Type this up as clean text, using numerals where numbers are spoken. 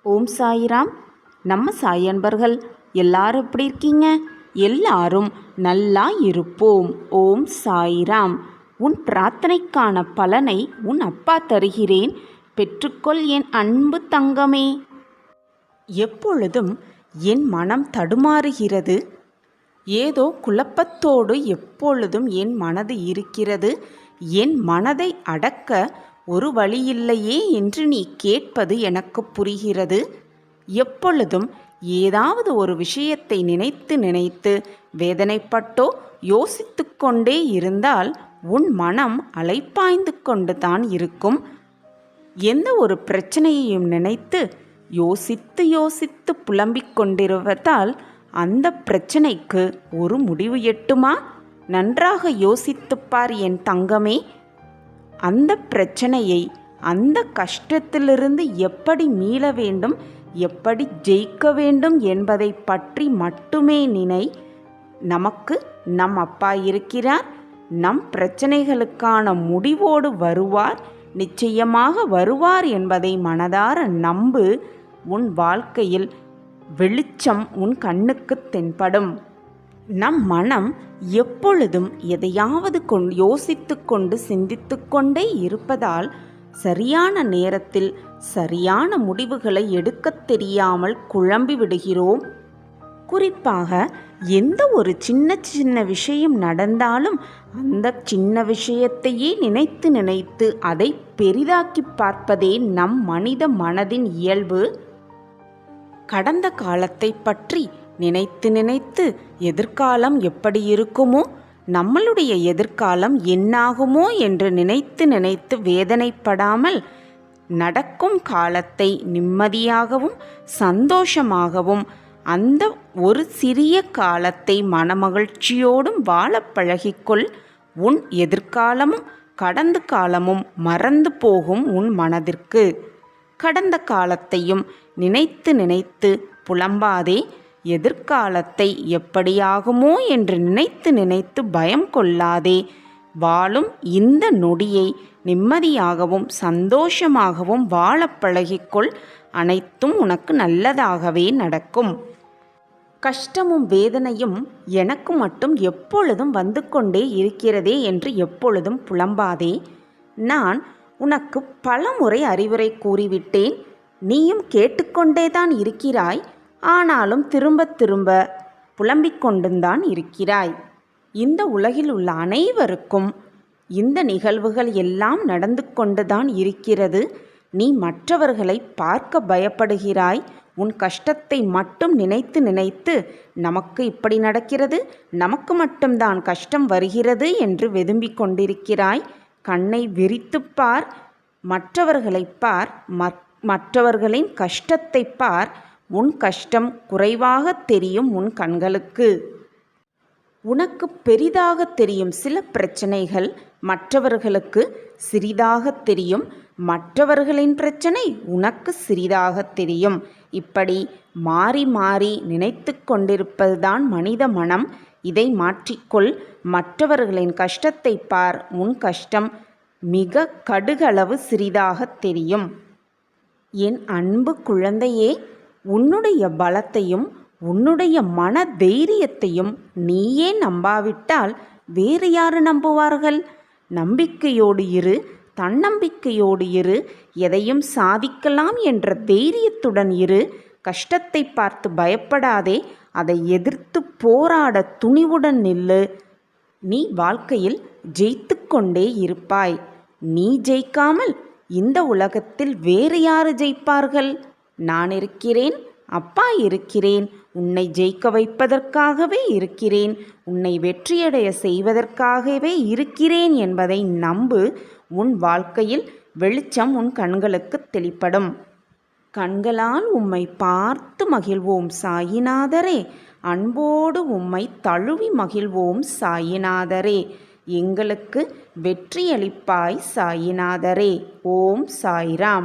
ஓம் சாயிராம். நம்ம சாய் அன்பர்கள் எல்லாரும் எப்படி இருக்கீங்க? எல்லாரும் நல்லா இருப்போம். ஓம் சாயிராம். உன் பிரார்த்தனைக்கான பலனை உன் அப்பா தருகிறேன், பெற்றுக்கொள் என் அன்பு தங்கமே. எப்பொழுதும் என் மனம் தடுமாறுகிறது. ஏதோ குழப்பத்தோடு எப்பொழுதும் என் மனது இருக்கிறது. என் மனதை அடக்க ஒரு வழியில்லையே என்று நீ கேட்பது எனக்கு புரிகிறது. எப்பொழுதும் ஏதாவது ஒரு விஷயத்தை நினைத்து நினைத்து வேதனைப்பட்டோ யோசித்து கொண்டே இருந்தால் உன் மனம் அலைப்பாய்ந்து கொண்டு தான் இருக்கும். எந்த ஒரு பிரச்சனையையும் நினைத்து யோசித்து யோசித்து புலம்பிக் கொண்டிருப்பதால் அந்த பிரச்சனைக்கு ஒரு முடிவு எட்டுமா? நன்றாக யோசித்துப்பார் என் தங்கமே. அந்த பிரச்சனையை, அந்த கஷ்டத்திலிருந்து எப்படி மீள வேண்டும், எப்படி ஜெயிக்க வேண்டும் என்பதை பற்றி மட்டுமே நினை. நமக்கு நம் அப்பா இருக்கிறார். நம் பிரச்சனைகளுக்கான முடிவோடு வருவார், நிச்சயமாக வருவார் என்பதை மனதார நம்பு. உன் வாழ்க்கையில் வெளிச்சம் உன் கண்ணுக்கு தென்படும். நம் மனம் எப்பொழுதும் எதையாவது யோசித்து கொண்டு சிந்தித்து கொண்டே இருப்பதால் சரியான நேரத்தில் சரியான முடிவுகளை எடுக்கத் தெரியாமல் குழம்பி விடுகிறோம். குறிப்பாக எந்த ஒரு சின்ன சின்ன விஷயம் நடந்தாலும் அந்த சின்ன விஷயத்தையே நினைத்து நினைத்து அதை பெரிதாக்கி பார்ப்பதே நம் மனித மனதின் இயல்பு. கடந்த காலத்தை பற்றி நினைத்து நினைத்து எதிர்காலம் எப்படி இருக்குமோ, நம்மளுடைய எதிர்காலம் என்னாகுமோ என்று நினைத்து நினைத்து வேதனைப்படாமல் நடக்கும் காலத்தை நிம்மதியாகவும் சந்தோஷமாகவும் அந்த ஒரு சிறிய காலத்தை மனமகிழ்ச்சியோடும் வாழ பழகிக்கொள். உன் எதிர்காலமும் கடந்த காலமும் மறந்து போகும் உன் மனதிற்கு. கடந்த காலத்தையும் நினைத்து நினைத்து புலம்பாதே. எதிர்காலத்தை எப்படியாகுமோ என்று நினைத்து நினைத்து பயம் கொள்ளாதே. வாழும் இந்த நொடியை நிம்மதியாகவும் சந்தோஷமாகவும் வாழ பழகிக்கொள். அனைத்தும் உனக்கு நல்லதாகவே நடக்கும். கஷ்டமும் வேதனையும் எனக்கு மட்டும் எப்பொழுதும் வந்து கொண்டே இருக்கிறதே என்று எப்பொழுதும் புலம்பாதே. நான் உனக்கு பலமுறை அறிவுரை கூறிவிட்டேன். நீயும் கேட்டுக்கொண்டேதான் இருக்கிறாய். ஆனாலும் திரும்ப திரும்ப புலம்பிக் கொண்டுதான் இருக்கிறாய். இந்த உலகில் உள்ள அனைவருக்கும் இந்த நிகழ்வுகள் எல்லாம் நடந்து கொண்டுதான் இருக்கிறது. நீ மற்றவர்களை பார்க்க பயப்படுகிறாய். உன் கஷ்டத்தை மட்டும் நினைத்து நினைத்து நமக்கு இப்படி நடக்கிறது, நமக்கு மட்டும்தான் கஷ்டம் வருகிறது என்று வெதும்பிக் கொண்டிருக்கிறாய். கண்ணை விரித்துப் பார், மற்றவர்களை பார், மற்றவர்களின் கஷ்டத்தை பார். உன் கஷ்டம் குறைவாக தெரியும் உன் கண்களுக்கு. உனக்கு பெரிதாக தெரியும் சில பிரச்சனைகள் மற்றவர்களுக்கு சிறிதாக தெரியும். மற்றவர்களின் பிரச்சனை உனக்கு சிறிதாக தெரியும். இப்படி மாறி மாறி நினைத்து கொண்டிருப்பதுதான் மனித மனம். இதை மாற்றிக்கொள். மற்றவர்களின் கஷ்டத்தை பார். உன் கஷ்டம் மிக கடுகளவு சிறிதாக தெரியும். என் அன்பு குழந்தையே, உன்னுடைய பலத்தையும் உன்னுடைய மன தைரியத்தையும் நீயே நம்பாவிட்டால் வேறு யாரு நம்புவார்கள்? நம்பிக்கையோடு இரு, தன்னம்பிக்கையோடு இரு. எதையும் சாதிக்கலாம் என்ற தைரியத்துடன் இரு. கஷ்டத்தை பார்த்து பயப்படாதே. அதை எதிர்த்து போராட துணிவுடன் நில்லு. நீ வாழ்க்கையில் ஜெயித்து கொண்டே இருப்பாய். நீ ஜெயிக்காமல் இந்த உலகத்தில் வேறு யாரு ஜெயிப்பார்கள்? நான் இருக்கிறேன், அப்பா இருக்கிறேன். உன்னை ஜெயிக்க வைப்பதற்காகவே இருக்கிறேன். உன்னை வெற்றியடைய செய்வதற்காகவே இருக்கிறேன் என்பதை நம்பு. உன் வாழ்க்கையில் வெளிச்சம் உன் கண்களுக்கு தெளிப்படும். கண்களால் உம்மை பார்த்து மகிழ்வோம் சாயிநாதரே. அன்போடு உம்மை தழுவி மகிழ்வோம் சாயிநாதரே. எங்களுக்கு வெற்றியளிப்பாய் சாயிநாதரே. ஓம் சாய்ராம்.